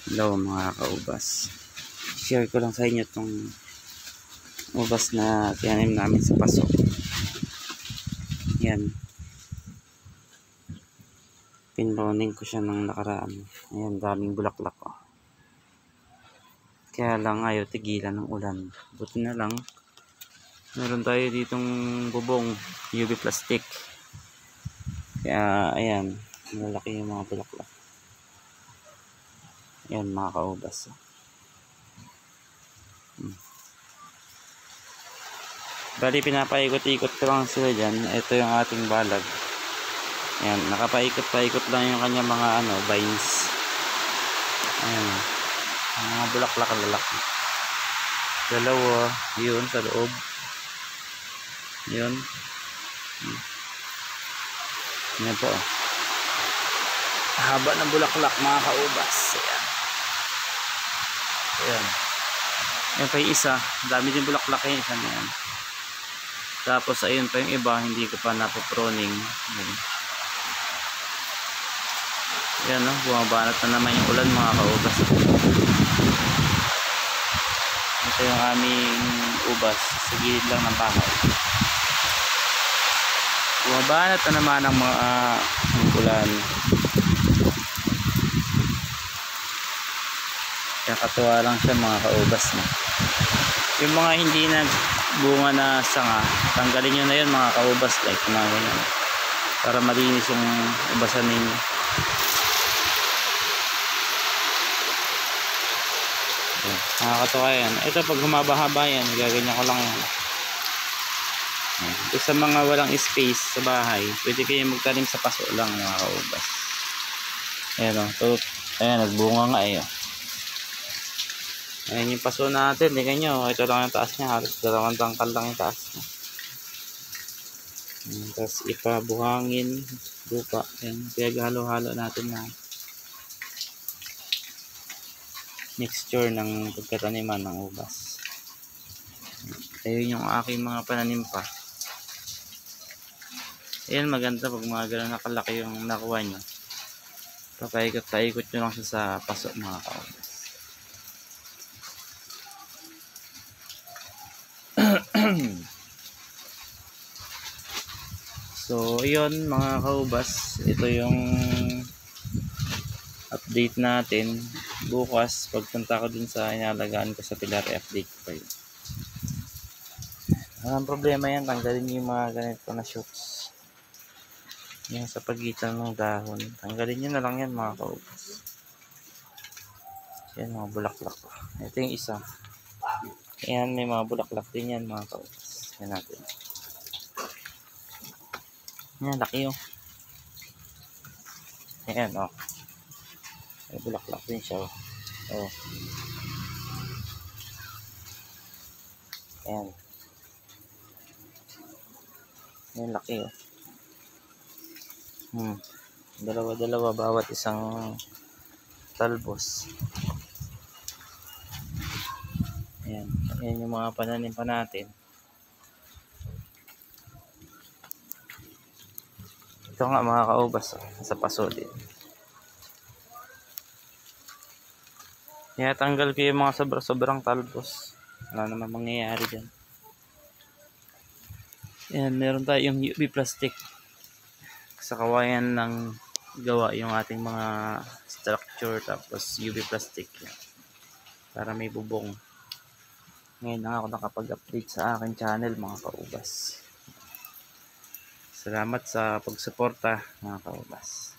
Hello mga kaubas. Share ko lang sa inyo itong ubas na tinanim namin sa paso. Yan. Pinroning ko siya ng nakaraan. Ayan, daming bulaklak oh. Kaya lang ayaw tigilan ng ulan. Buti na lang meron tayo ditong bubong UV plastic. Kaya ayan, malaki yung mga bulaklak. Ayan mga kaubas. Bali pinapaikot-ikot ko lang sila dyan. Ito yung ating balag. Ayan, nakapaikot-paikot lang yung kanya mga vines. Ayan, mga bulaklak lalaki. Dalawa, yun sa loob. Yun. Ayan po. Haba ng bulaklak mga kaubas. Ayan. Ayan. Ayan pa yung isa. Dami din bulaklak yung isa na yan. Tapos ayun pa yung iba, hindi ko pa napoproning. Yan no, bumabanat na naman yung ulan mga kaubas. Ito yung aming ubas sa gilid lang ng bahay. Bumabanat na naman ang mga ulan. Kaya katuwa lang siya mga kaubas na. Yung mga hindi nagbunga na sanga, tanggalin nyo na yun mga kaubas, like mga ganyan, para malinis yung ubasan ninyo. Nakakatawa yan. Ito pag humaba-haba yan, gaganyan ko lang yan. Sa mga walang space sa bahay, pwede kayo magtanim sa paso lang mga kaubas. Ayan o, ayan, nagbunga nga eh. Ayan yung paso natin, tingnan nyo, ito lang yung taas niya, halos 2 tangkal lang yung taas niya. Tapos ipabuhangin lupa, ayan, pinaghalo-halo natin na mixture ng pagkataniman ng ubas. Ayun yung aking mga pananim pa. Ayan, maganda pag mga gano'n nakalaki yung nakuha nyo. Papaikot-paikot nyo lang siya sa paso mga kaubas. So yun mga kaubas, ito yung update natin. Bukas pagpunta ko dun sa inalagaan ko sa Pilar, update ko kayo. Walang problema yan, tanggalin yung mga ganito na shoots yung sa pagitan ng dahon, tanggalin nyo na lang yan mga kaubas. Yan mga bulaklak. Ito yung isa. Ayan, may mga bulaklak din yan mga kaubas. Yan natin. Yan, laki oh. Ayan oh. May bulaklak din siya oh. Oh. Ayan. Yan, laki oh. Dalawa-dalawa bawat isang talbos. Ayan. Ayan yung mga pananim pa natin. Ito nga mga kaubas sa paso din. Kaya tanggal ko yung mga sobrang talbos. Wala naman mangyayari dyan. Ayan, meron tayong UV plastic. Sa kawayan ng gawa yung ating mga structure, tapos UV plastic yan, para may bubong. Ngayon na ako nakapag-update sa aking channel mga kaubas. Salamat sa pagsuporta mga kaubas.